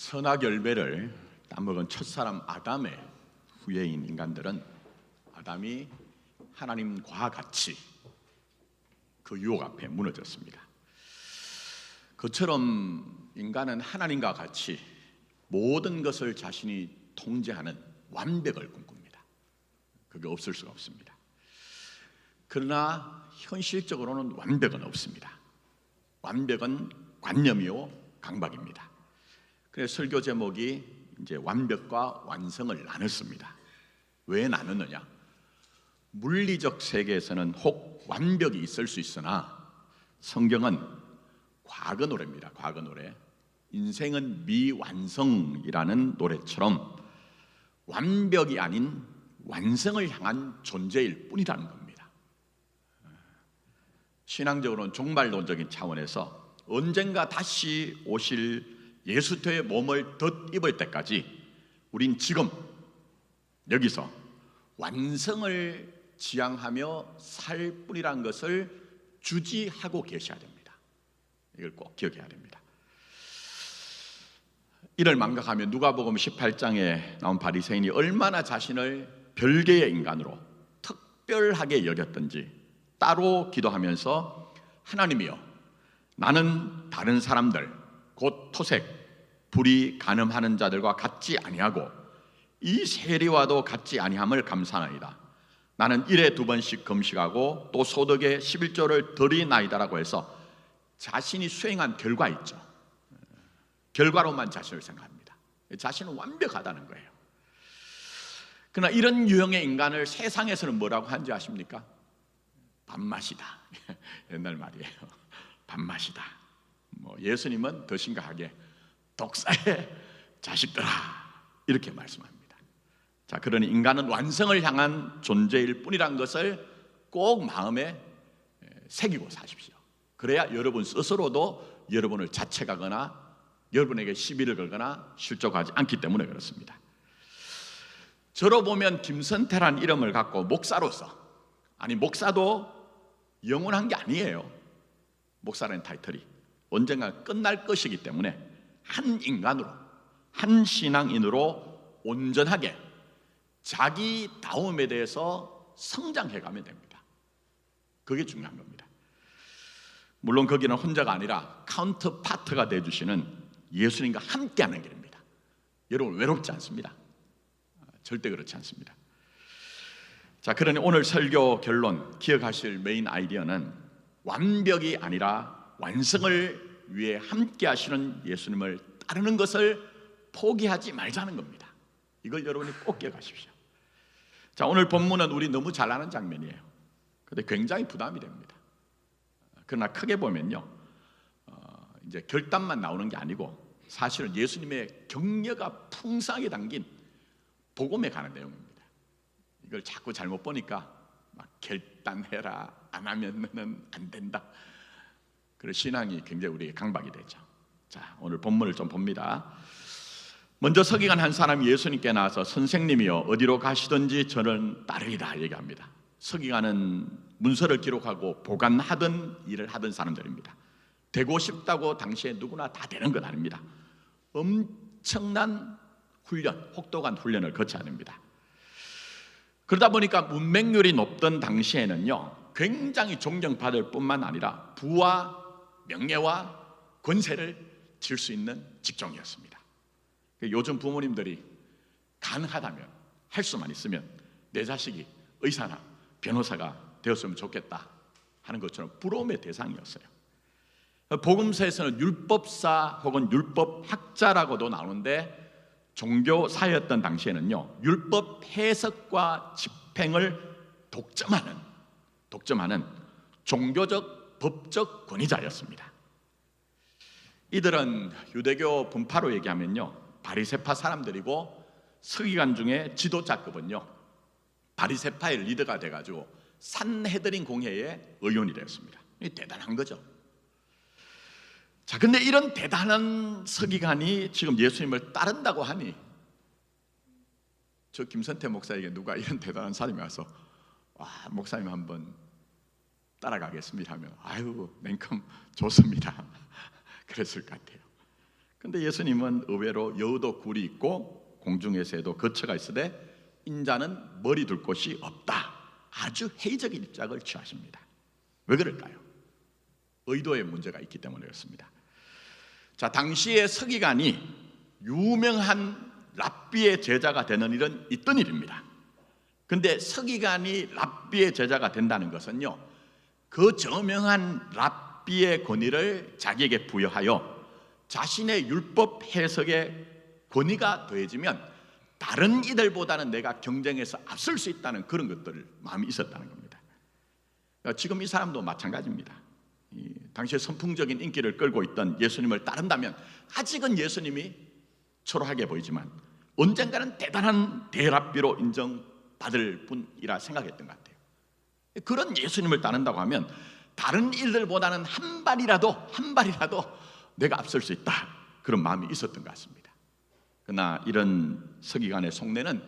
선악열매를 따먹은 첫사람 아담의 후예인 인간들은 아담이 하나님과 같이 그 유혹 앞에 무너졌습니다. 그처럼 인간은 하나님과 같이 모든 것을 자신이 통제하는 완벽을 꿈꿉니다. 그게 없을 수가 없습니다. 그러나 현실적으로는 완벽은 없습니다. 완벽은 관념이요 강박입니다. 그래서 설교 제목이 이제 완벽과 완성을 나눴습니다. 왜 나눴느냐? 물리적 세계에서는 혹 완벽이 있을 수 있으나 성경은 과거 노래입니다. 과거 노래. 인생은 미완성이라는 노래처럼 완벽이 아닌 완성을 향한 존재일 뿐이라는 겁니다. 신앙적으로는 종말론적인 차원에서 언젠가 다시 오실 예수님의 몸을 덧입을 때까지 우린 지금 여기서 완성을 지향하며 살 뿐이라는 것을 주지하고 계셔야 됩니다. 이걸 꼭 기억해야 됩니다. 이를 망각하면 누가복음 18장에 나온 바리새인이 얼마나 자신을 별개의 인간으로 특별하게 여겼던지 따로 기도하면서 하나님이여, 나는 다른 사람들 곧 토색, 불이 간음하는 자들과 같지 아니하고 이 세리와도 같지 아니함을 감사하나이다. 나는 일에 2번씩 금식하고 또 소득의 11조를 드리나이다라고 해서 자신이 수행한 결과 있죠. 결과로만 자신을 생각합니다. 자신은 완벽하다는 거예요. 그러나 이런 유형의 인간을 세상에서는 뭐라고 하는지 아십니까? 밥맛이다. 옛날 말이에요. 밥맛이다. 예수님은 더 심각하게 독사의 자식들아 이렇게 말씀합니다. 자, 그러니 인간은 완성을 향한 존재일 뿐이란 것을 꼭 마음에 새기고 사십시오. 그래야 여러분 스스로도 여러분을 자책하거나 여러분에게 시비를 걸거나 실족하지 않기 때문에 그렇습니다. 저로 보면 김선태란 이름을 갖고 목사로서, 아니 목사도 영원한 게 아니에요. 목사라는 타이틀이 언젠가 끝날 것이기 때문에 한 인간으로, 한 신앙인으로 온전하게 자기 다움에 대해서 성장해 가면 됩니다. 그게 중요한 겁니다. 물론 거기는 혼자가 아니라 카운터파트가 되어주시는 예수님과 함께하는 길입니다. 여러분 외롭지 않습니다. 절대 그렇지 않습니다. 자, 그러니 오늘 설교 결론, 기억하실 메인 아이디어는 완벽이 아니라 완성을 위해 함께 하시는 예수님을 따르는 것을 포기하지 말자는 겁니다. 이걸 여러분이 꼭 기억하십시오. 자, 오늘 본문은 우리 너무 잘 아는 장면이에요. 그런데 굉장히 부담이 됩니다. 그러나 크게 보면요, 이제 결단만 나오는 게 아니고 사실은 예수님의 격려가 풍성하게 담긴 복음에 관한 내용입니다. 이걸 자꾸 잘못 보니까 막 결단해라, 안 하면은 안 된다. 그래서 신앙이 굉장히 우리에게 강박이 되죠. 자, 오늘 본문을 좀 봅니다. 먼저 서기관 한 사람이 예수님께 나와서 선생님이여 어디로 가시든지 저는 따르리다 얘기합니다. 서기관은 문서를 기록하고 보관하던 일을 하던 사람들입니다. 되고 싶다고 당시에 누구나 다 되는 건 아닙니다. 엄청난 훈련, 혹독한 훈련을 거쳐야 됩니다. 그러다 보니까 문맹률이 높던 당시에는요, 굉장히 존경받을 뿐만 아니라 부와 명예와 권세를 질 수 있는 직종이었습니다. 요즘 부모님들이 가능하다면, 할 수만 있으면 내 자식이 의사나 변호사가 되었으면 좋겠다 하는 것처럼 부러움의 대상이었어요. 복음서에서는 율법사 혹은 율법학자라고도 나오는데 종교사였던 당시에는요, 율법 해석과 집행을 독점하는 종교적 법적 권위자였습니다. 이들은 유대교 분파로 얘기하면요, 바리새파 사람들이고 서기관 중에 지도자급은요, 바리새파의 리더가 돼가지고 산헤드린 공회의 의원이 되었습니다. 대단한 거죠. 자, 근데 이런 대단한 서기관이 지금 예수님을 따른다고 하니 저 김선태 목사에게 누가 이런 대단한 사람이 와서 목사님 한번 따라가겠습니다 하면 아유 냉큼 좋습니다 그랬을 것 같아요. 근데 예수님은 의외로 여우도 굴이 있고 공중의 새도 거처가 있으되 인자는 머리 둘 곳이 없다. 아주 회의적인 입장을 취하십니다. 왜 그럴까요? 의도에 문제가 있기 때문에 그렇습니다. 자, 당시에 서기관이 유명한 랍비의 제자가 되는 일은 있던 일입니다. 근데 서기관이 랍비의 제자가 된다는 것은요, 그 저명한 랍비의 권위를 자기에게 부여하여 자신의 율법 해석에 권위가 더해지면 다른 이들보다는 내가 경쟁에서 앞설 수 있다는 그런 것들을 마음이 있었다는 겁니다. 지금 이 사람도 마찬가지입니다. 당시에 선풍적인 인기를 끌고 있던 예수님을 따른다면 아직은 예수님이 초라하게 보이지만 언젠가는 대단한 대랍비로 인정받을 분이라 생각했던 것 같아요. 그런 예수님을 따른다고 하면 다른 일들보다는 한 발이라도 내가 앞설 수 있다, 그런 마음이 있었던 것 같습니다. 그러나 이런 서기관의 속내는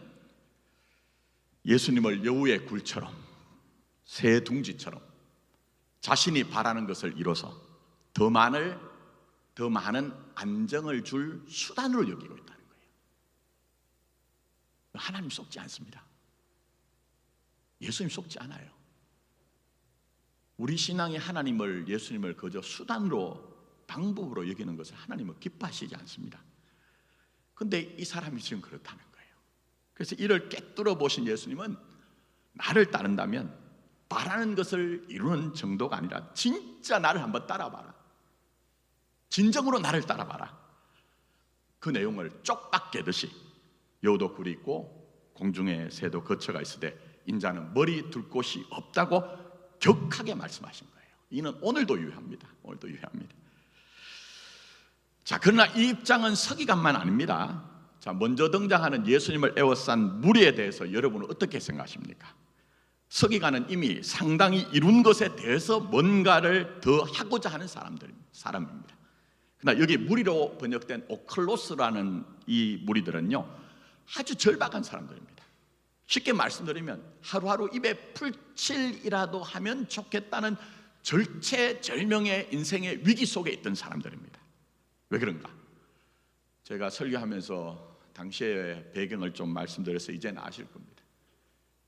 예수님을 여우의 굴처럼 새 둥지처럼 자신이 바라는 것을 이뤄서 더 많은 안정을 줄 수단으로 여기고 있다는 거예요. 하나님 속지 않습니다. 예수님 속지 않아요. 우리 신앙이 하나님을, 예수님을 그저 수단으로, 방법으로 여기는 것을 하나님은 기뻐하시지 않습니다. 근데 이 사람이 지금 그렇다는 거예요. 그래서 이를 꿰뚫어 보신 예수님은 나를 따른다면 바라는 것을 이루는 정도가 아니라 진짜 나를 한번 따라봐라, 진정으로 나를 따라봐라. 그 내용을 쪽박 깨듯이 여우도 굴이 있고 공중에 새도 거처가 있으되 인자는 머리 둘 곳이 없다고 격하게 말씀하신 거예요. 이는 오늘도 유효합니다. 오늘도 유효합니다. 자, 그러나 이 입장은 서기관만 아닙니다. 자, 먼저 등장하는 예수님을 에워싼 무리에 대해서 여러분은 어떻게 생각하십니까? 서기관은 이미 상당히 이룬 것에 대해서 뭔가를 더 하고자 하는 사람입니다. 그러나 여기 무리로 번역된 오클로스라는 이 무리들은요, 아주 절박한 사람들입니다. 쉽게 말씀드리면 하루하루 입에 풀칠이라도 하면 좋겠다는 절체절명의 인생의 위기 속에 있던 사람들입니다. 왜 그런가? 제가 설교하면서 당시의 배경을 좀 말씀드려서 이제는 아실 겁니다.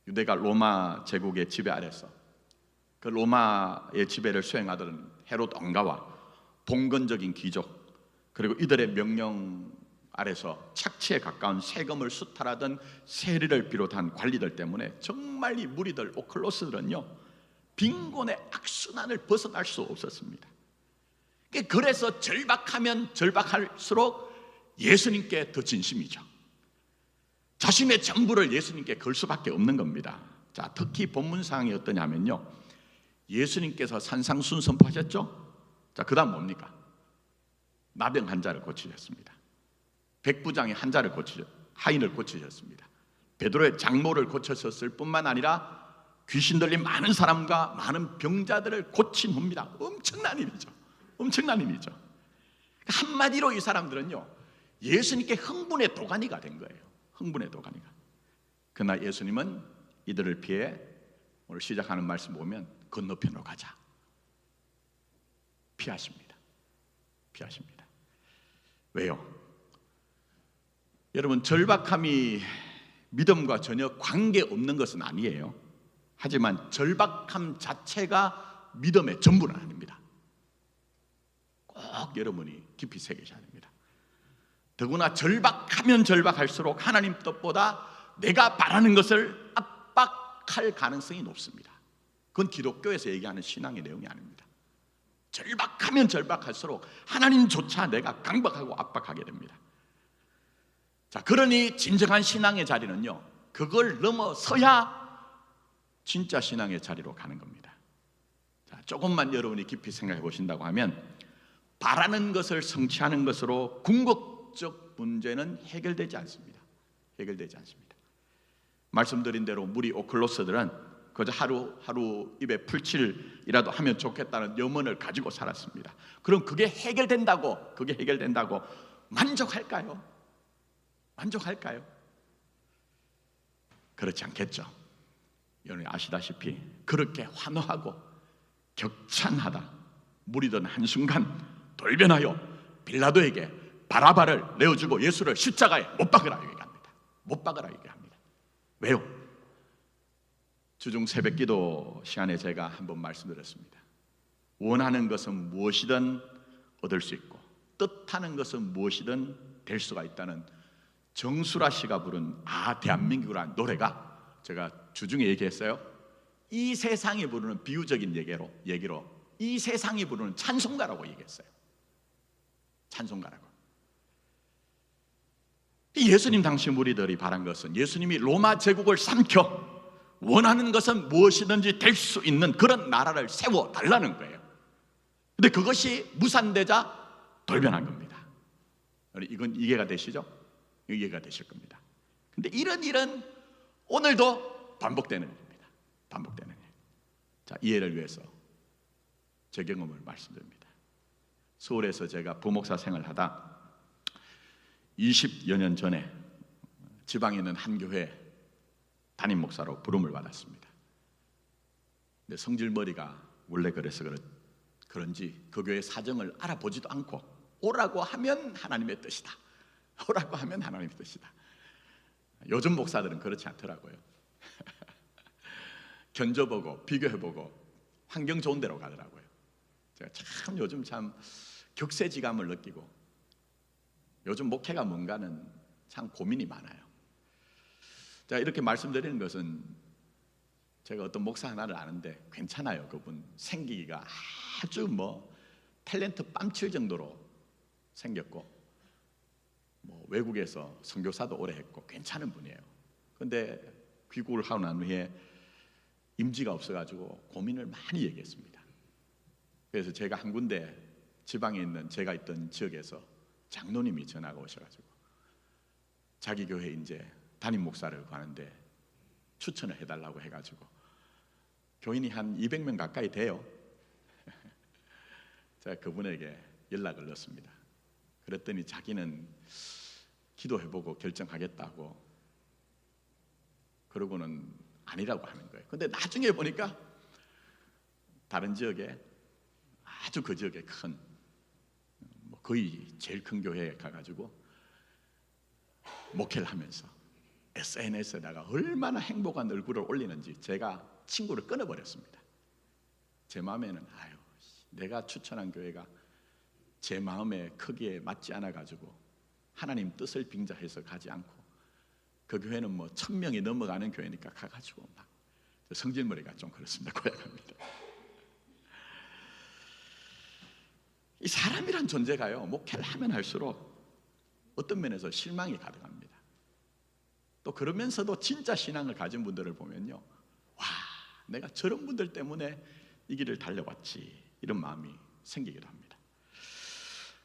유대가 로마 제국의 지배 아래서 그 로마의 지배를 수행하던 헤롯 왕가와 봉건적인 귀족, 그리고 이들의 명령 아래서 착취에 가까운 세금을 수탈하던 세리를 비롯한 관리들 때문에 정말 이 무리들, 오클로스들은요, 빈곤의 악순환을 벗어날 수 없었습니다. 그래서 절박하면 절박할수록 예수님께 더 진심이죠. 자신의 전부를 예수님께 걸 수밖에 없는 겁니다. 자, 특히 본문상이 어떠냐면요, 예수님께서 산상순 선포하셨죠. 자, 그 다음 뭡니까? 나병 환자를 고치셨습니다. 백부장이 하인을 고치셨습니다. 베드로의 장모를 고쳤을 뿐만 아니라 귀신 들린 많은 사람과 많은 병자들을 고친 후입니다. 엄청난 일이죠. 엄청난 일이죠. 한마디로 이 사람들은요, 예수님께 흥분의 도가니가 된 거예요. 흥분의 도가니가. 그러나 예수님은 이들을 피해 오늘 시작하는 말씀 보면 건너편으로 가자. 피하십니다. 피하십니다. 왜요? 여러분, 절박함이 믿음과 전혀 관계없는 것은 아니에요. 하지만 절박함 자체가 믿음의 전부는 아닙니다. 꼭 여러분이 깊이 새기셔야 됩니다. 더구나 절박하면 절박할수록 하나님 뜻보다 내가 바라는 것을 압박할 가능성이 높습니다. 그건 기독교에서 얘기하는 신앙의 내용이 아닙니다. 절박하면 절박할수록 하나님조차 내가 강박하고 압박하게 됩니다. 자, 그러니 진정한 신앙의 자리는요, 그걸 넘어서야 진짜 신앙의 자리로 가는 겁니다. 자, 조금만 여러분이 깊이 생각해 보신다고 하면 바라는 것을 성취하는 것으로 궁극적 문제는 해결되지 않습니다. 해결되지 않습니다. 말씀드린 대로 무리 오클로스들은 그저 하루 입에 풀칠이라도 하면 좋겠다는 염원을 가지고 살았습니다. 그럼 그게 해결된다고 만족할까요? 만족할까요? 그렇지 않겠죠. 여러분이 아시다시피 그렇게 환호하고 격찬하다 무리들은 한순간 돌변하여 빌라도에게 바라바를 내어주고 예수를 십자가에 못 박으라 얘기합니다. 못 박으라 얘기합니다. 왜요? 주중 새벽기도 시간에 제가 한번 말씀드렸습니다. 원하는 것은 무엇이든 얻을 수 있고 뜻하는 것은 무엇이든 될 수가 있다는 정수라 씨가 부른 대한민국이라는 노래가, 제가 주중에 얘기했어요. 이 세상이 부르는 비유적인 얘기로 이 세상이 부르는 찬송가라고 얘기했어요. 찬송가라고. 예수님 당시 무리들이 바란 것은 예수님이 로마 제국을 삼켜 원하는 것은 무엇이든지 될 수 있는 그런 나라를 세워달라는 거예요. 근데 그것이 무산되자 돌변한 겁니다. 이건 이해가 되시죠? 이해가 되실 겁니다. 근데 이런 일은 오늘도 반복되는 일입니다. 반복되는 일. 자, 이해를 위해서 제 경험을 말씀드립니다. 서울에서 제가 부목사 생활하다 20여 년 전에 지방에 있는 한 교회 담임 목사로 부름을 받았습니다. 근데 성질머리가 원래 그래서 그런지 그 교회 사정을 알아보지도 않고 오라고 하면 하나님의 뜻이다. 오라고 하면 하나님의 뜻이다. 요즘 목사들은 그렇지 않더라고요. 견져보고 비교해보고 환경 좋은 데로 가더라고요. 제가 참 요즘 참 격세지감을 느끼고 요즘 목회가 뭔가는 참 고민이 많아요. 자, 이렇게 말씀드리는 것은 제가 어떤 목사 하나를 아는데 괜찮아요. 그분 생기기가 아주 탤런트 뺨칠 정도로 생겼고 외국에서 선교사도 오래 했고 괜찮은 분이에요. 근데 귀국을 하고 난 후에 임지가 없어가지고 고민을 많이 얘기했습니다. 그래서 제가 한 군데 지방에 있는 제가 있던 지역에서 장로님이 전화가 오셔가지고 자기 교회 이제 담임 목사를 구하는데 추천을 해달라고 해가지고 교인이 한 200명 가까이 돼요. 제가 그분에게 연락을 넣었습니다. 그랬더니 자기는 기도해보고 결정하겠다고 그러고는 아니라고 하는 거예요. 근데 나중에 보니까 다른 지역에 아주 그 지역에 큰 거의 제일 큰 교회에 가가지고 목회를 하면서 SNS에다가 얼마나 행복한 얼굴을 올리는지 제가 친구를 끊어버렸습니다. 제 마음에는 내가 추천한 교회가 제 마음의 크기에 맞지 않아가지고 하나님 뜻을 빙자해서 가지 않고 그 교회는 1000명이 넘어가는 교회니까 가가지고 막 성질머리가 좀 그렇습니다. 고약합니다. 이 사람이란 존재가요, 목회를 하면 할수록 어떤 면에서 실망이 가득합니다. 또 그러면서도 진짜 신앙을 가진 분들을 보면요, 와, 내가 저런 분들 때문에 이 길을 달려왔지, 이런 마음이 생기기도 합니다.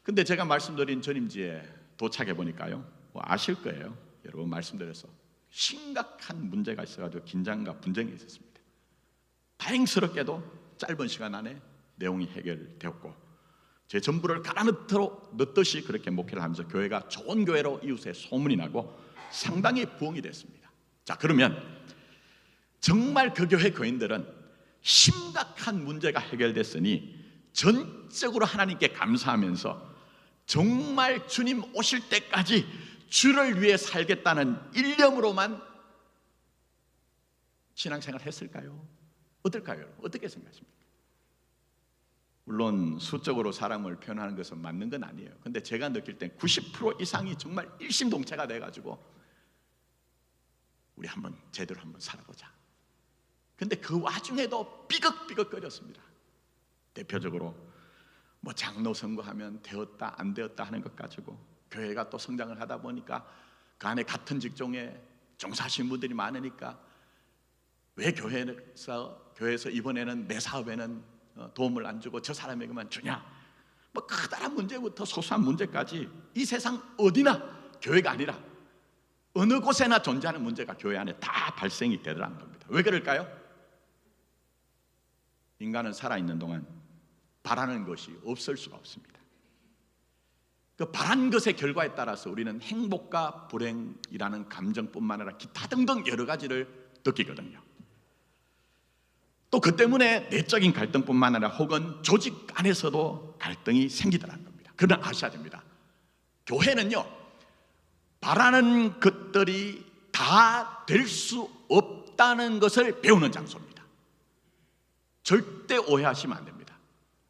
근데 제가 말씀드린 전임지에 도착해 보니까요, 아실 거예요. 여러분 말씀드려서 심각한 문제가 있어가지고 긴장과 분쟁이 있었습니다. 다행스럽게도 짧은 시간 안에 내용이 해결되었고 제 전부를 갈아넣듯이 그렇게 목회를 하면서 교회가 좋은 교회로 이웃에 소문이 나고 상당히 부흥이 됐습니다. 자, 그러면 정말 그 교회 교인들은 심각한 문제가 해결됐으니 전적으로 하나님께 감사하면서 정말 주님 오실 때까지 주를 위해 살겠다는 일념으로만 신앙생활 했을까요? 어떨까요? 어떻게 생각하십니까? 물론 수적으로 사람을 표현하는 것은 맞는 건 아니에요. 근데 제가 느낄 땐 90% 이상이 정말 일심동체가 돼가지고 우리 한번 제대로 한번 살아보자. 근데 그 와중에도 삐걱삐걱거렸습니다. 대표적으로 장로 선거하면 되었다 안 되었다 하는 것 가지고 교회가 또 성장을 하다 보니까 그 안에 같은 직종에 종사하시는 분들이 많으니까 왜 교회에서 이번에는 내 사업에는 도움을 안 주고 저 사람에게만 주냐, 커다란 문제부터 소소한 문제까지 이 세상 어디나 교회가 아니라 어느 곳에나 존재하는 문제가 교회 안에 다 발생이 되더라는 겁니다. 왜 그럴까요? 인간은 살아있는 동안 바라는 것이 없을 수가 없습니다. 그 바란 것의 결과에 따라서 우리는 행복과 불행이라는 감정뿐만 아니라 기타 등등 여러 가지를 느끼거든요. 또 그 때문에 내적인 갈등뿐만 아니라 혹은 조직 안에서도 갈등이 생기더라는 겁니다. 그러나 아셔야 됩니다. 교회는요, 바라는 것들이 다 될 수 없다는 것을 배우는 장소입니다. 절대 오해하시면 안 됩니다.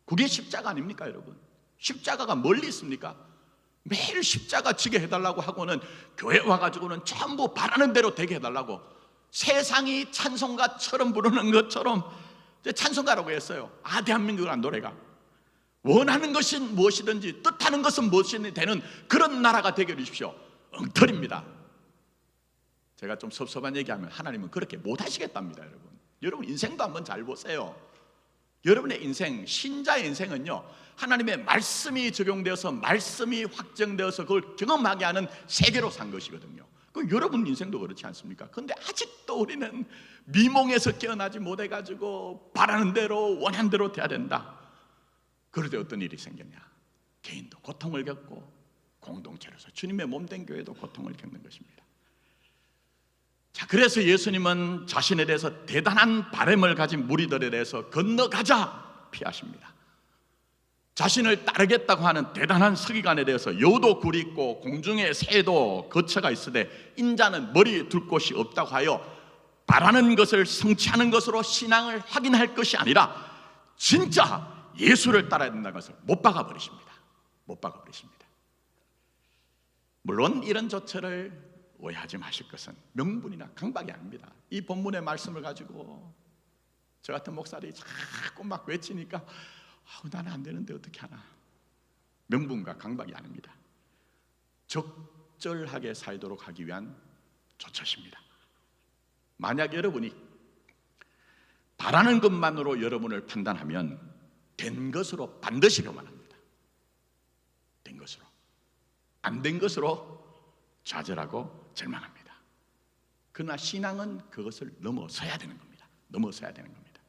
그게 십자가 아닙니까, 여러분? 십자가가 멀리 있습니까? 매일 십자가 지게 해달라고 하고는 교회 와가지고는 전부 바라는 대로 되게 해달라고, 세상이 찬송가처럼 부르는 것처럼 찬송가라고 했어요. 대한민국이라는 노래가 원하는 것은 무엇이든지 뜻하는 것은 무엇이든지 되는 그런 나라가 되게 해주십시오. 엉터리입니다. 제가 좀 섭섭한 얘기하면 하나님은 그렇게 못하시겠답니다. 여러분 인생도 한번 잘 보세요. 여러분의 인생, 신자의 인생은요, 하나님의 말씀이 적용되어서 말씀이 확정되어서 그걸 경험하게 하는 세계로 산 것이거든요. 여러분 인생도 그렇지 않습니까? 그런데 아직도 우리는 미몽에서 깨어나지 못해가지고 바라는 대로 원하는 대로 돼야 된다. 그럴 때 어떤 일이 생겼냐? 개인도 고통을 겪고 공동체로서 주님의 몸된 교회도 고통을 겪는 것입니다. 자, 그래서 예수님은 자신에 대해서 대단한 바람을 가진 무리들에 대해서 건너가자 피하십니다. 자신을 따르겠다고 하는 대단한 서기관에 대해서 여도 굴이 있고 공중에 새도 거처가 있으되 인자는 머리 둘 곳이 없다고 하여 바라는 것을 성취하는 것으로 신앙을 확인할 것이 아니라 진짜 예수를 따라야 된다는 것을 못 박아 버리십니다. 못 박아 버리십니다. 물론 이런 조처를 오해하지 마실 것은 명분이나 강박이 아닙니다. 이 본문의 말씀을 가지고 저 같은 목사들이 자꾸 막 외치니까 나는 안 되는데 어떻게 하나. 명분과 강박이 아닙니다. 적절하게 살도록 하기 위한 조처십니다. 만약 여러분이 바라는 것만으로 여러분을 판단하면 된 것으로 반드시 교만합니다. 된 것으로. 안 된 것으로 좌절하고 절망합니다. 그러나 신앙은 그것을 넘어서야 되는 겁니다. 넘어서야 되는 겁니다.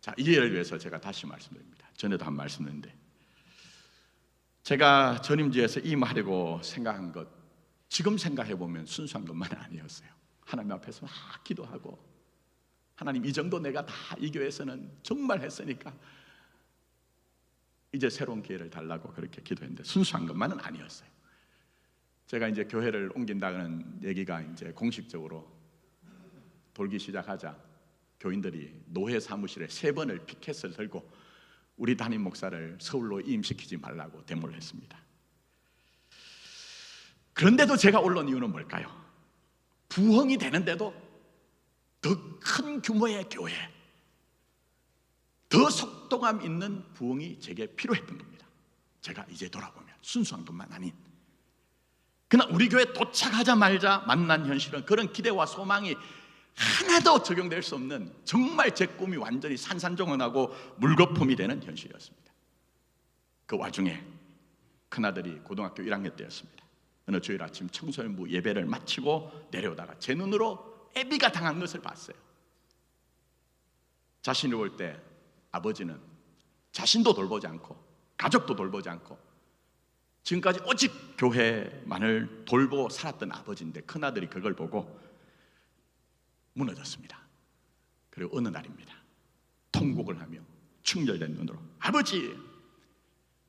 자, 이해를 위해서 제가 다시 말씀드립니다. 전에도 한 말씀드렸는데, 제가 전임지에서 임하려고 생각한 것, 지금 생각해보면 순수한 것만은 아니었어요. 하나님 앞에서 막 기도하고, 하나님 이 정도 내가 다 이 교회에서는 정말 했으니까 이제 새로운 기회를 달라고 그렇게 기도했는데 순수한 것만은 아니었어요. 제가 이제 교회를 옮긴다는 얘기가 이제 공식적으로 돌기 시작하자 교인들이 노회 사무실에 3번을 피켓을 들고 우리 담임 목사를 서울로 이임시키지 말라고 데모를 했습니다. 그런데도 제가 올라온 이유는 뭘까요? 부흥이 되는데도 더 큰 규모의 교회, 더 속도감 있는 부흥이 제게 필요했던 겁니다. 제가 이제 돌아보면 순수한 것만 아닌, 그러나 우리 교회 도착하자마자 만난 현실은 그런 기대와 소망이 하나도 적용될 수 없는, 정말 제 꿈이 완전히 산산조각나고 물거품이 되는 현실이었습니다. 그 와중에 큰아들이 고등학교 1학년 때였습니다. 어느 주일 아침 청소년부 예배를 마치고 내려오다가 제 눈으로 애비가 당한 것을 봤어요. 자신을 볼 때 아버지는 자신도 돌보지 않고 가족도 돌보지 않고 지금까지 오직 교회만을 돌보고 살았던 아버지인데, 큰아들이 그걸 보고 무너졌습니다. 그리고 어느 날입니다. 통곡을 하며 충혈된 눈으로,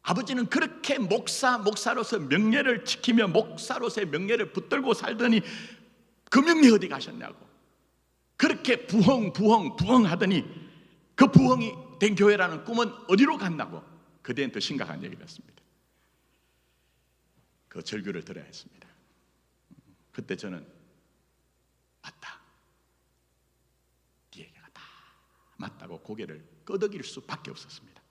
아버지는 그렇게 목사로서 명예를 지키며 목사로서의 명예를 붙들고 살더니 그 명예 어디 가셨냐고, 그렇게 부흥하더니 그 부흥이 된 교회라는 꿈은 어디로 갔나고, 그때는 더 심각한 얘기를 했습니다. 그 절규를 들어야 했습니다. 그때 저는 맞다, 네 얘기가 다 맞다고 고개를 끄덕일 수밖에 없었습니다.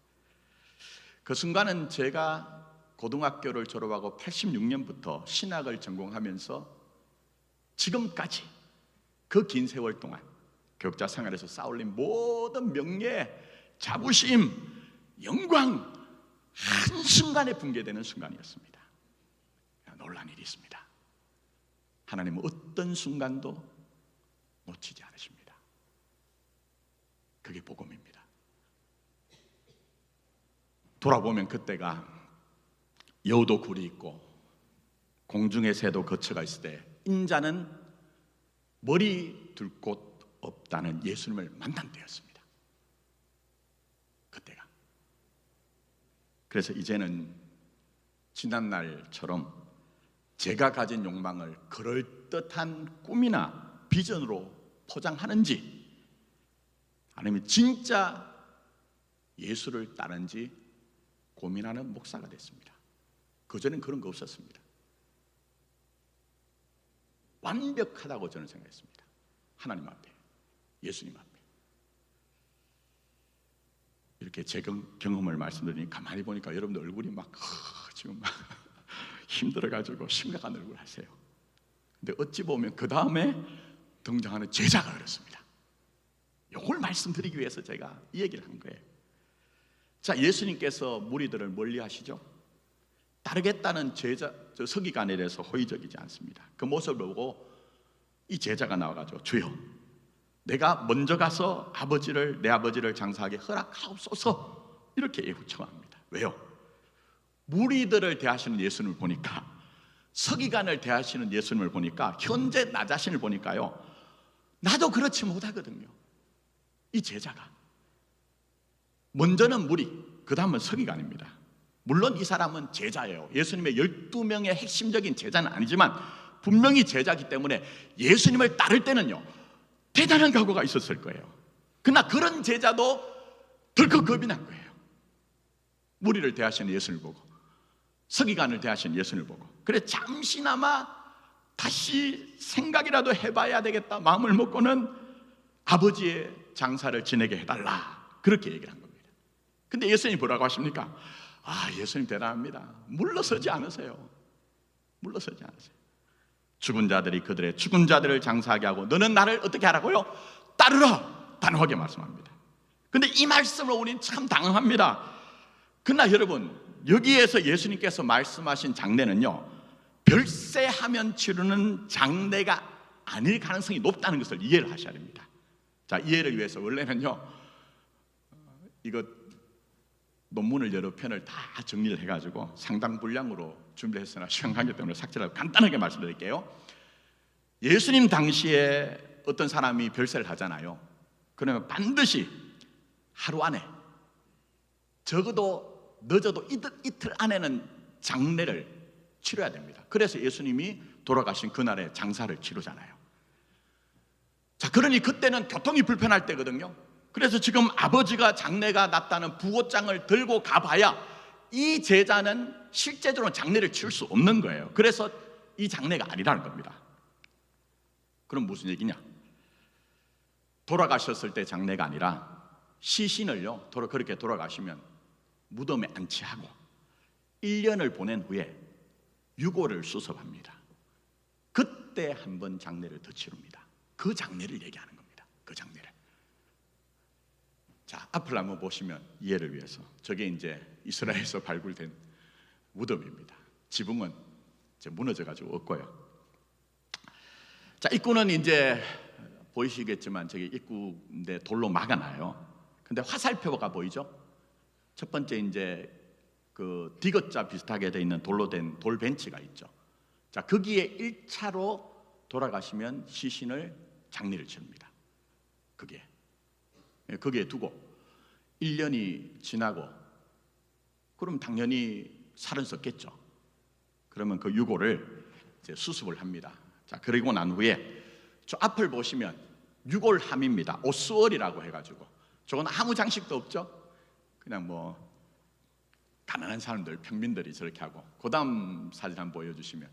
그 순간은 제가 고등학교를 졸업하고 86년부터 신학을 전공하면서 지금까지 그 긴 세월 동안 교육자 생활에서 쌓아올린 모든 명예, 자부심, 영광 한순간에 붕괴되는 순간이었습니다. 놀란 일이 있습니다. 하나님은 어떤 순간도 놓치지 않으십니다. 그게 복음입니다. 돌아보면 그때가 여우도 굴이 있고 공중의 새도 거처가 있을 때 인자는 머리 둘 곳 없다는 예수님을 만난 때였습니다. 그때가. 그래서 이제는 지난날처럼 제가 가진 욕망을 그럴듯한 꿈이나 비전으로 포장하는지, 아니면 진짜 예수를 따르는지 고민하는 목사가 됐습니다. 그전엔 그런 거 없었습니다. 완벽하다고 저는 생각했습니다. 하나님 앞에, 예수님 앞에. 이렇게 제 경험을 말씀드리니 가만히 보니까 여러분들 얼굴이 막 지금 막 힘들어가지고 심각한 얼굴 하세요. 근데 어찌 보면 그 다음에 등장하는 제자가 그렇습니다. 이걸 말씀드리기 위해서 제가 이 얘기를 한 거예요. 자, 예수님께서 무리들을 멀리 하시죠. 따르겠다는 제자, 서기관에 대해서 호의적이지 않습니다. 그 모습을 보고 이 제자가 나와가지고 주여, 내가 먼저 가서 내 아버지를 장사하게 허락하옵소서, 이렇게 요청합니다. 왜요? 무리들을 대하시는 예수님을 보니까, 서기관을 대하시는 예수님을 보니까, 현재 나 자신을 보니까요, 나도 그렇지 못하거든요. 이 제자가 먼저는 무리, 그 다음은 서기관입니다. 물론 이 사람은 제자예요. 예수님의 12명의 핵심적인 제자는 아니지만 분명히 제자이기 때문에 예수님을 따를 때는요, 대단한 각오가 있었을 거예요. 그러나 그런 제자도 덜컥 겁이 난 거예요. 무리를 대하시는 예수님을 보고, 서기관을 대하시는 예수님을 보고. 그래 잠시나마 다시 생각이라도 해봐야 되겠다 마음을 먹고는 아버지의 장사를 지내게 해달라, 그렇게 얘기를 한 겁니다. 근데 예수님이 뭐라고 하십니까? 예수님 대단합니다. 물러서지 않으세요. 물러서지 않으세요. 죽은 자들이 그들의 죽은 자들을 장사하게 하고 너는 나를 어떻게 하라고요? 따르라, 단호하게 말씀합니다. 근데 이 말씀을 우리는 참 당황합니다. 그러나 여러분, 여기에서 예수님께서 말씀하신 장례는요, 별세하면 치르는 장례가 아닐 가능성이 높다는 것을 이해를 하셔야 됩니다. 자, 이해를 위해서 원래는요, 이거 논문을 여러 편을 다 정리를 해가지고 상당 분량으로 준비했으나 시간 관계 때문에 삭제하고 간단하게 말씀드릴게요. 예수님 당시에 어떤 사람이 별세를 하잖아요. 그러면 반드시 하루 안에, 적어도 늦어도 이틀 안에는 장례를 치러야 됩니다. 그래서 예수님이 돌아가신 그날에 장사를 치르잖아요. 자, 그러니 그때는 교통이 불편할 때거든요. 그래서 지금 아버지가 장례가 났다는 부고장을 들고 가봐야 이 제자는 실제적으로 장례를 치를 수 없는 거예요. 그래서 이 장례가 아니라는 겁니다. 그럼 무슨 얘기냐? 돌아가셨을 때 장례가 아니라 시신을요, 그렇게 돌아가시면 무덤에 안치하고 1년을 보낸 후에 유골을 수습합니다. 그때 한번 장례를 더 치릅니다. 그 장례를 얘기하는 겁니다. 그 장례를. 자, 앞을 한번 보시면 이해를 위해서, 저게 이제 이스라엘에서 발굴된 무덤입니다. 지붕은 이제 무너져가지고 없고요. 자, 입구는 이제 보이시겠지만 저기 입구인데 돌로 막아놔요. 근데 화살표가 보이죠? 첫 번째 이제 그 디귿자 비슷하게 돼 있는 돌로 된 돌 벤치가 있죠. 자, 거기에 1차로 돌아가시면 시신을 장례를 치릅니다. 거기에 두고 1년이 지나고 그럼 당연히 살은 썩겠죠. 그러면 그 유골을 이제 수습을 합니다. 자, 그리고 난 후에 저 앞을 보시면 유골함입니다. 오스월이라고 해가지고, 저건 아무 장식도 없죠. 그냥 뭐 가난한 사람들, 평민들이 저렇게 하고, 그 다음 사진 한번 보여주시면,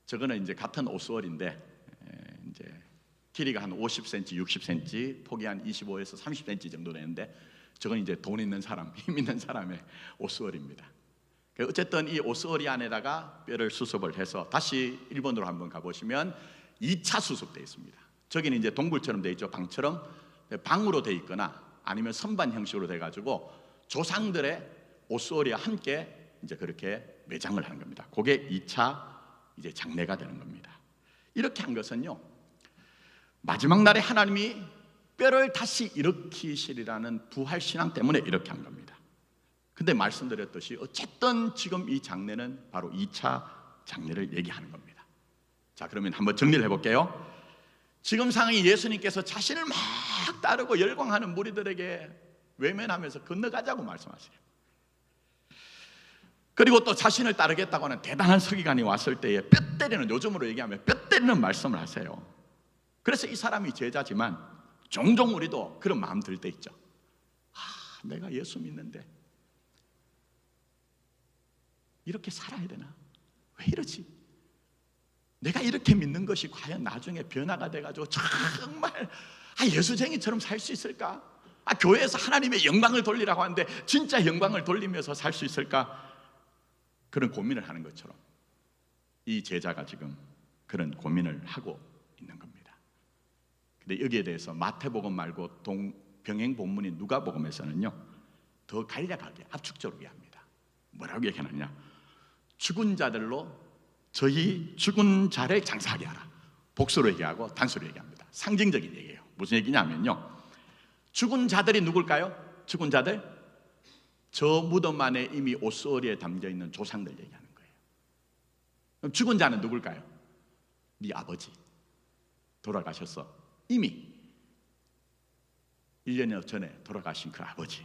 저거는 이제 같은 오스월인데 이제 길이가 한 50cm, 60cm, 폭이 한 25에서 30cm 정도 되는데, 저건 이제 돈 있는 사람, 힘 있는 사람의 오스월입니다. 어쨌든 이 오스월이 안에다가 뼈를 수습을 해서 다시 일본으로 한번 가보시면 2차 수습되어 있습니다. 저기는 이제 동굴처럼 되어 있죠. 방처럼 방으로 되어 있거나 아니면 선반 형식으로 돼 가지고 조상들의 오스월이와 함께 이제 그렇게 매장을 하는 겁니다. 그게 2차 이제 장례가 되는 겁니다. 이렇게 한 것은요, 마지막 날에 하나님이 뼈를 다시 일으키시리라는 부활 신앙 때문에 이렇게 한 겁니다. 근데 말씀드렸듯이 어쨌든 지금 이 장례는 바로 2차 장례를 얘기하는 겁니다. 자, 그러면 한번 정리를 해볼게요. 지금 상황이 예수님께서 자신을 막 따르고 열광하는 무리들에게 외면하면서 건너가자고 말씀하세요. 그리고 또 자신을 따르겠다고 하는 대단한 서기관이 왔을 때에 뼈 때리는, 요즘으로 얘기하면 뼈 때리는 말씀을 하세요. 그래서 이 사람이 제자지만 종종 우리도 그런 마음 들 때 있죠. 내가 예수 믿는데 이렇게 살아야 되나? 왜 이러지? 내가 이렇게 믿는 것이 과연 나중에 변화가 돼가지고 정말 예수쟁이처럼 살 수 있을까? 교회에서 하나님의 영광을 돌리라고 하는데 진짜 영광을 돌리면서 살 수 있을까? 그런 고민을 하는 것처럼 이 제자가 지금 그런 고민을 하고 있는 겁니다. 근데 여기에 대해서 마태복음 말고 병행 본문인 누가복음에서는요 더 간략하게 압축적으로 얘기합니다. 뭐라고 얘기하느냐? 죽은 자들로 저희 죽은 자를 장사하게 하라. 복수로 얘기하고 단수로 얘기합니다. 상징적인 얘기예요. 무슨 얘기냐면요, 죽은 자들이 누굴까요? 죽은 자들, 저 무덤 안에 이미 옷소리에 담겨있는 조상들 얘기하는 거예요. 그럼 죽은 자는 누굴까요? 네 아버지 돌아가셔서 이미 1년여 전에 돌아가신 그 아버지,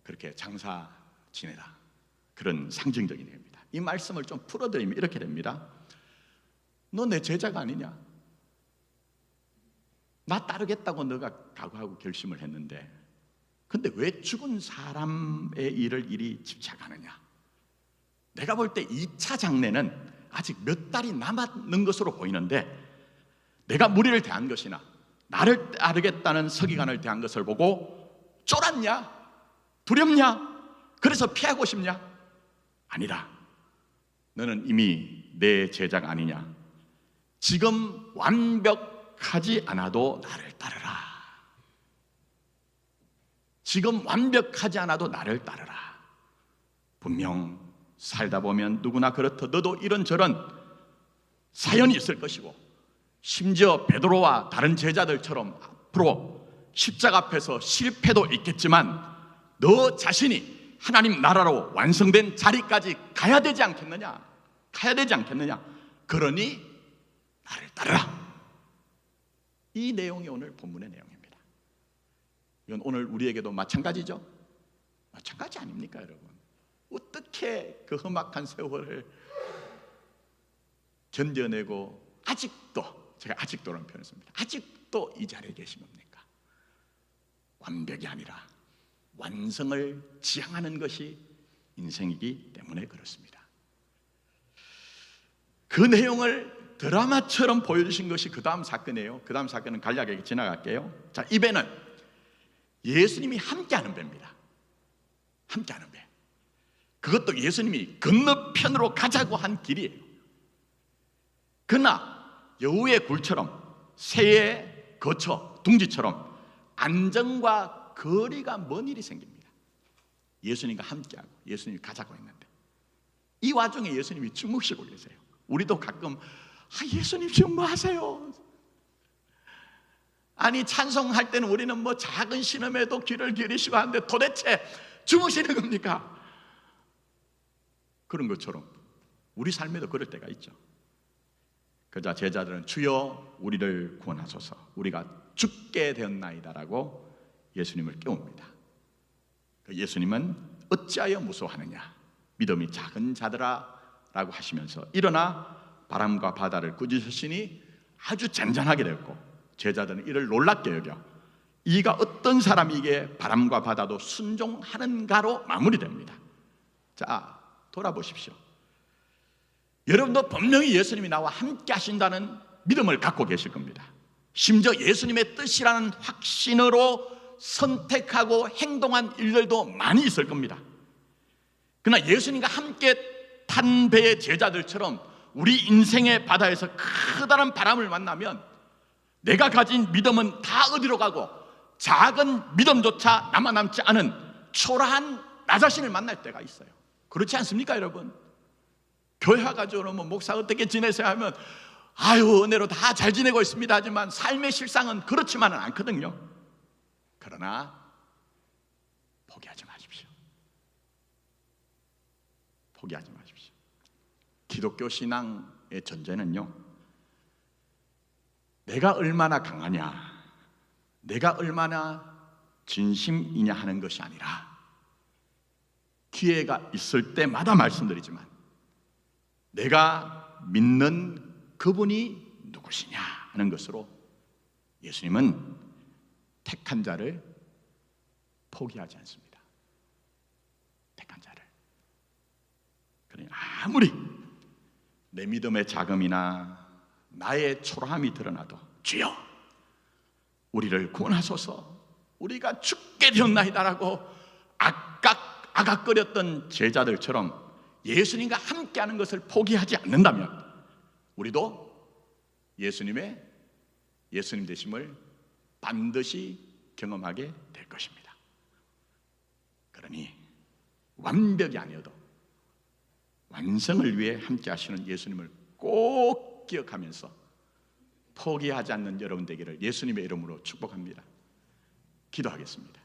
그렇게 장사 지내라. 그런 상징적인 얘기입니다. 이 말씀을 좀 풀어드리면 이렇게 됩니다. 너 내 제자가 아니냐? 나 따르겠다고 너가 각오하고 결심을 했는데 근데 왜 죽은 사람의 일을 이리 집착하느냐? 내가 볼 때 2차 장례는 아직 몇 달이 남았는 것으로 보이는데 내가 무리를 대한 것이나 나를 따르겠다는 서기관을 대한 것을 보고 쫄았냐? 두렵냐? 그래서 피하고 싶냐? 아니다. 너는 이미 내 제자가 아니냐? 지금 완벽하지 않아도 나를 따르라. 지금 완벽하지 않아도 나를 따르라. 분명 살다 보면 누구나 그렇다. 너도 이런저런 사연이 있을 것이고 심지어 베드로와 다른 제자들처럼 앞으로 십자가 앞에서 실패도 있겠지만 너 자신이 하나님 나라로 완성된 자리까지 가야 되지 않겠느냐? 가야 되지 않겠느냐? 그러니 나를 따르라. 이 내용이 오늘 본문의 내용입니다. 이건 오늘 우리에게도 마찬가지죠? 마찬가지 아닙니까, 여러분? 어떻게 그 험악한 세월을 견뎌내고 아직도, 제가 아직도라는 표현을 씁니다. 아직도 이 자리에 계신 겁니까? 완벽이 아니라 완성을 지향하는 것이 인생이기 때문에 그렇습니다. 그 내용을 드라마처럼 보여주신 것이 그 다음 사건이에요. 그 다음 사건은 간략하게 지나갈게요. 자, 이 배는 예수님이 함께하는 배입니다. 함께하는 배. 그것도 예수님이 건너편으로 가자고 한 길이에요. 그러나 여우의 굴처럼 새의 거처, 둥지처럼 안정과 거리가 먼 일이 생깁니다. 예수님과 함께하고 예수님이 가자고 했는데 이 와중에 예수님이 주무시고 계세요. 우리도 가끔 예수님 지금 뭐 하세요? 아니 찬송할 때는 우리는 뭐 작은 신음에도 귀를 기울이시고 하는데 도대체 주무시는 겁니까? 그런 것처럼 우리 삶에도 그럴 때가 있죠. 그러자 제자들은 주여 우리를 구원하소서, 우리가 죽게 되었나이다라고 예수님을 깨웁니다. 예수님은 어찌하여 무서워하느냐, 믿음이 작은 자들아 라고 하시면서 일어나 바람과 바다를 꾸짖으시니 아주 잔잔하게 되었고 제자들은 이를 놀랍게 여겨 이가 어떤 사람이기에 바람과 바다도 순종하는가로 마무리됩니다. 자, 돌아보십시오. 여러분도 분명히 예수님이 나와 함께 하신다는 믿음을 갖고 계실 겁니다. 심지어 예수님의 뜻이라는 확신으로 선택하고 행동한 일들도 많이 있을 겁니다. 그러나 예수님과 함께 탄 배의 제자들처럼 우리 인생의 바다에서 커다란 바람을 만나면 내가 가진 믿음은 다 어디로 가고 작은 믿음조차 남아남지 않은 초라한 나 자신을 만날 때가 있어요. 그렇지 않습니까, 여러분? 교회 와가지고 뭐 목사 어떻게 지내세요 하면 은혜로 다 잘 지내고 있습니다 하지만 삶의 실상은 그렇지만은 않거든요. 그러나 포기하지 마십시오. 포기하지 마십시오. 기독교 신앙의 전제는요, 내가 얼마나 강하냐, 내가 얼마나 진심이냐 하는 것이 아니라 기회가 있을 때마다 말씀드리지만 내가 믿는 그분이 누구시냐 하는 것으로 예수님은 택한 자를 포기하지 않습니다. 택한 자를. 그러니 아무리 내 믿음의 자금이나 나의 초라함이 드러나도 주여 우리를 구원하소서, 우리가 죽게 되었나이다라고 아각거렸던 제자들처럼 예수님과 함께하는 것을 포기하지 않는다면 우리도 예수님 되심을 반드시 경험하게 될 것입니다. 그러니 완벽이 아니어도 완성을 위해 함께 하시는 예수님을 꼭 기억하면서 포기하지 않는 여러분 되기를 예수님의 이름으로 축복합니다. 기도하겠습니다.